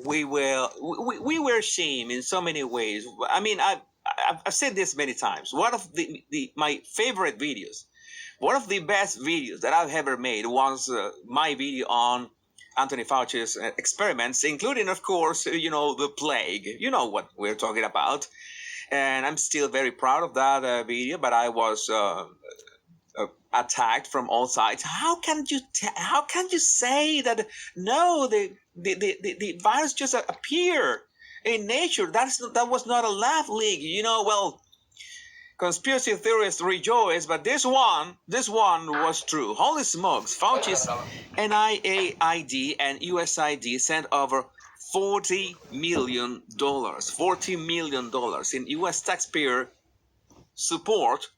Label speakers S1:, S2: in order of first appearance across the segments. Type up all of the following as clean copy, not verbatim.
S1: we were shamed in so many ways. I mean, I've said this many times. One of my favorite videos, one of the best videos that I've ever made was my video on Anthony Fauci's experiments, including, of course, the plague. You know what we're talking about. And I'm still very proud of that video, but I was attacked from all sides. How can you say that? No, the virus just appeared in nature. That was not a laugh leak. Well, conspiracy theorists rejoice, but this one was true. Holy smokes! Fauci's NIAID and USAID sent over $40 million in U.S. taxpayer support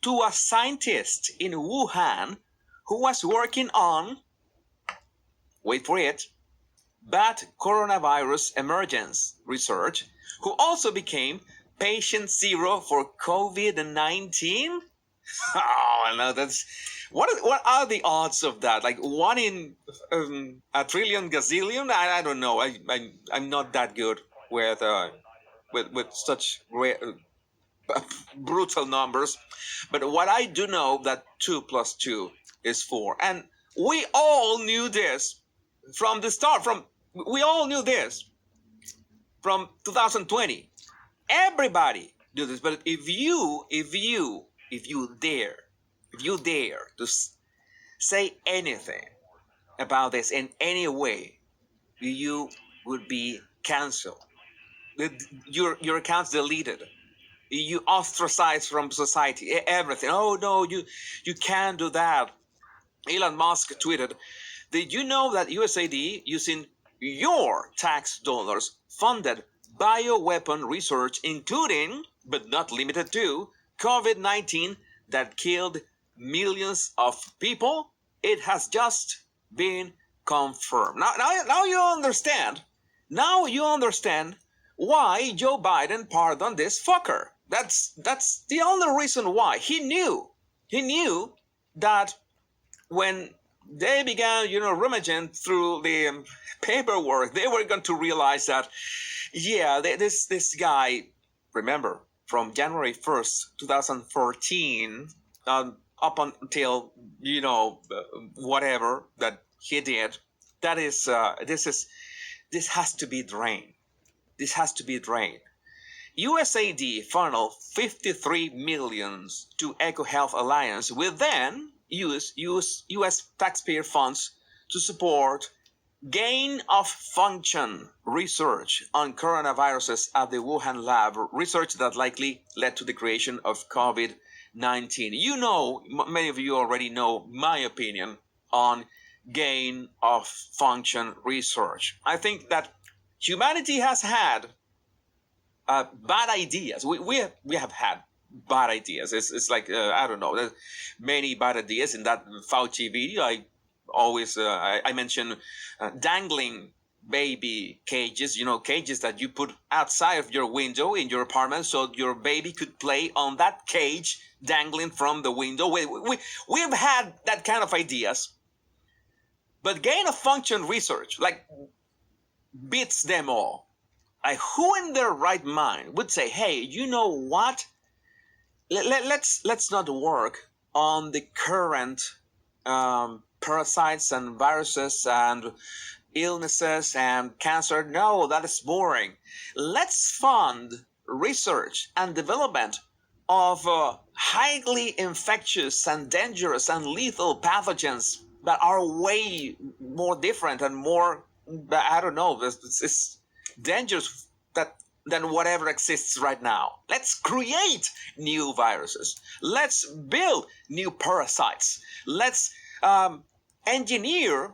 S1: to a scientist in Wuhan who was working on, wait for it, bad coronavirus emergence research, who also became patient zero for COVID-19. Oh, no, that's what are the odds of that? Like 1 in a trillion gazillion? I don't know. I'm not that good with such brutal numbers, but what I do know that 2 plus 2 is 4, and we all knew this from the start. We all knew this from 2020. Everybody do this, but if you dare to say anything about this in any way, you would be canceled. Your account's deleted. You ostracized from society. Everything. Oh no, you can't do that. Elon Musk tweeted, "Did you know that USAID, using your tax dollars, funded bioweapon research, including, but not limited to, COVID-19 that killed millions of people? It has just been confirmed." Now you understand. Now you understand why Joe Biden pardoned this fucker. That's the only reason why. He knew that when they began, rummaging through the paperwork, they were going to realize that, yeah, this guy, remember, from January 1st, 2014, up until, whatever that he did, this has to be drained. This has to be drained. USAID funneled $53 million to EcoHealth Alliance, will then use U.S. taxpayer funds to support gain-of-function research on coronaviruses at the Wuhan lab, research that likely led to the creation of COVID-19. Many of you already know my opinion on gain-of-function research. I think that humanity has had bad ideas. We have had bad ideas. It's like I don't know. There's many bad ideas in that Fauci video. I always I mention dangling baby cages. Cages that you put outside of your window in your apartment, so your baby could play on that cage dangling from the window. We've had that kind of ideas, but gain of function research beats them all. Who in their right mind would say, hey, you know what? Let's not work on the current parasites and viruses and illnesses and cancer. No, that is boring. Let's fund research and development of highly infectious and dangerous and lethal pathogens that are way more different and more, I don't know, it's dangerous than whatever exists right now. Let's create new viruses. Let's build new parasites. Let's engineer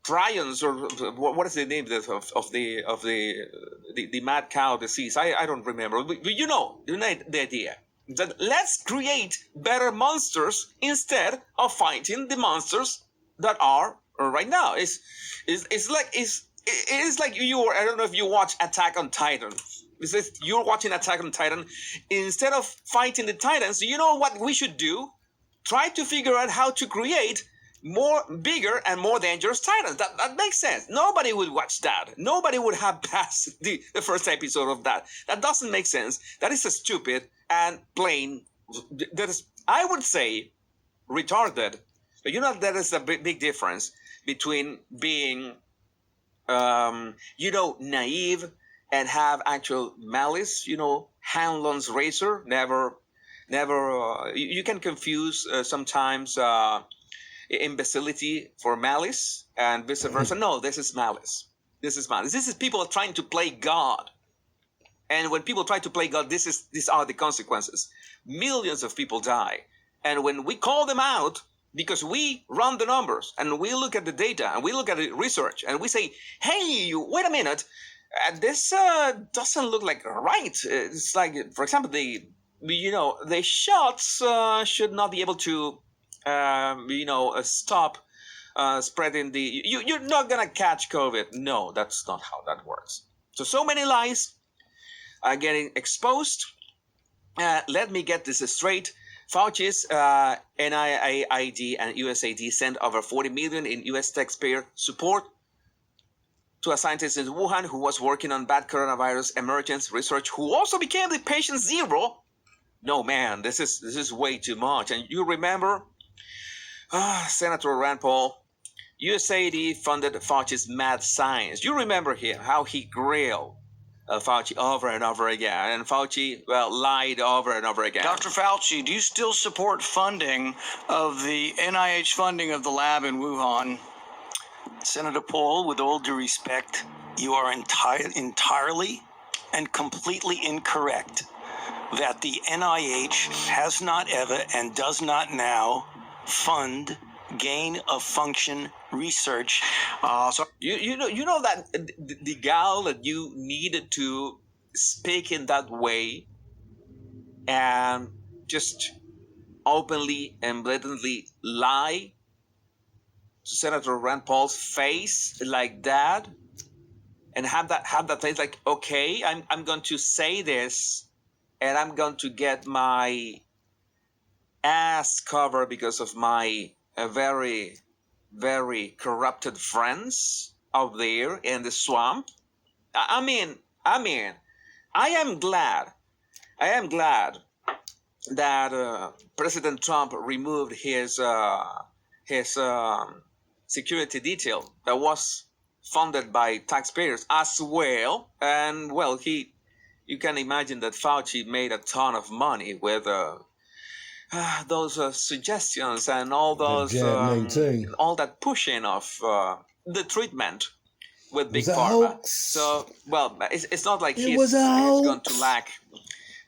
S1: prions, or what is the name of the mad cow disease? I don't remember. But you know the idea. That let's create better monsters instead of fighting the monsters that are right now. It is like I don't know if you watch Attack on Titan. You're watching Attack on Titan. Instead of fighting the Titans, you know what we should do? Try to figure out how to create bigger and more dangerous titans. That makes sense. Nobody would watch that. Nobody would have passed the first episode of that. That doesn't make sense. That is a stupid and plain, that is, I would say, retarded. But there is a big difference between being, naive and have actual malice. Hanlon's razor, never. You can confuse sometimes imbecility for malice and vice versa. No, this is malice. This is people trying to play God. And when people try to play God, these are the consequences. Millions of people die. And when we call them out, because we run the numbers and we look at the data and we look at the research and we say, hey, wait a minute, this doesn't look like right. It's like, for example, the shots should not be able to, stop spreading the. You're not gonna catch COVID. No, that's not how that works. So many lies are getting exposed. Let me get this straight. Fauci's NIAID and USAID sent over $40 million in U.S. taxpayer support to a scientist in Wuhan who was working on bad coronavirus emergence research, who also became the patient zero. No, man, this is way too much. And you remember, Senator Rand Paul, USAID funded Fauci's mad science. You remember him, how he grilled Fauci over and over again, and Fauci, lied over and over again.
S2: Dr. Fauci, do you still support funding of the NIH funding of the lab in Wuhan?
S3: Senator Paul, with all due respect, you are entirely and completely incorrect that the NIH has not ever and does not now fund gain of function research.
S1: So you know that the gal that you needed to speak in that way and just openly and blatantly lie to Senator Rand Paul's face like that, and have that face like, okay, I'm going to say this, and I'm going to get my ass covered because of my very, very corrupted friends out there in the swamp. I mean, I am glad that President Trump removed his security detail that was funded by taxpayers as well. And you can imagine that Fauci made a ton of money with those suggestions and all those all that pushing of the treatment with big pharma. So it's not like he's going to lack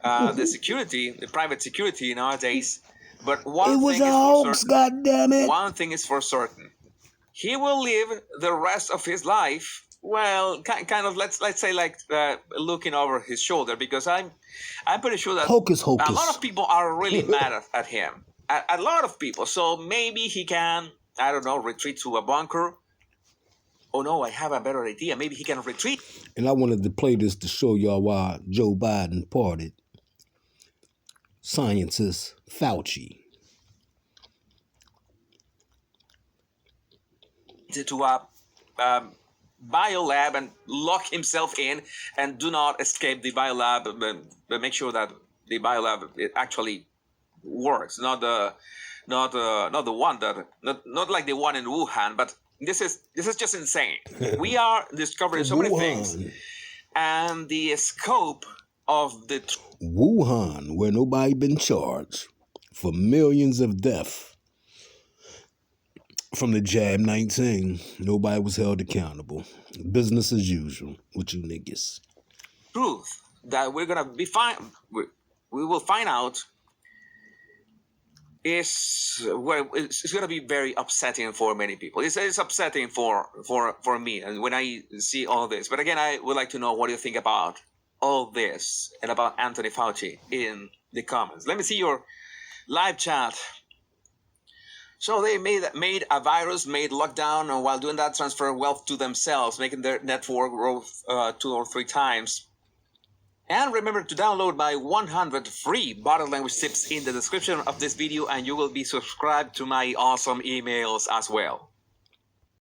S1: the private security nowadays. But one thing is for certain: he will live the rest of his life. Well, kind of let's say like looking over his shoulder, because I'm pretty sure that
S4: hocus.
S1: A lot of people are really mad at him. A lot of people. So maybe he can, I don't know, retreat to a bunker. Oh no, I have a better idea. Maybe he can retreat.
S4: And I wanted to play this to show y'all why Joe Biden pardoned scientist Fauci.
S1: To a biolab and lock himself in and do not escape the biolab, but make sure that the biolab it actually works, not the one that not like the one in Wuhan. But this is just insane. We are discovering so many things, and the scope of the
S4: Wuhan, where nobody been charged for millions of deaths from the jab 19. Nobody was held accountable. Business as usual with you niggas.
S1: Truth that we're gonna be fine. We will find out is it's gonna be very upsetting for many people. It's upsetting for me, and when I see all this. But again, I would like to know what you think about all this and about Anthony Fauci in the comments. Let me see your live chat. So they made a virus, made lockdown, and while doing that, transfer wealth to themselves, making their network grow 2 or 3 times. And remember to download my 100 free body language tips in the description of this video, and you will be subscribed to my awesome emails as well.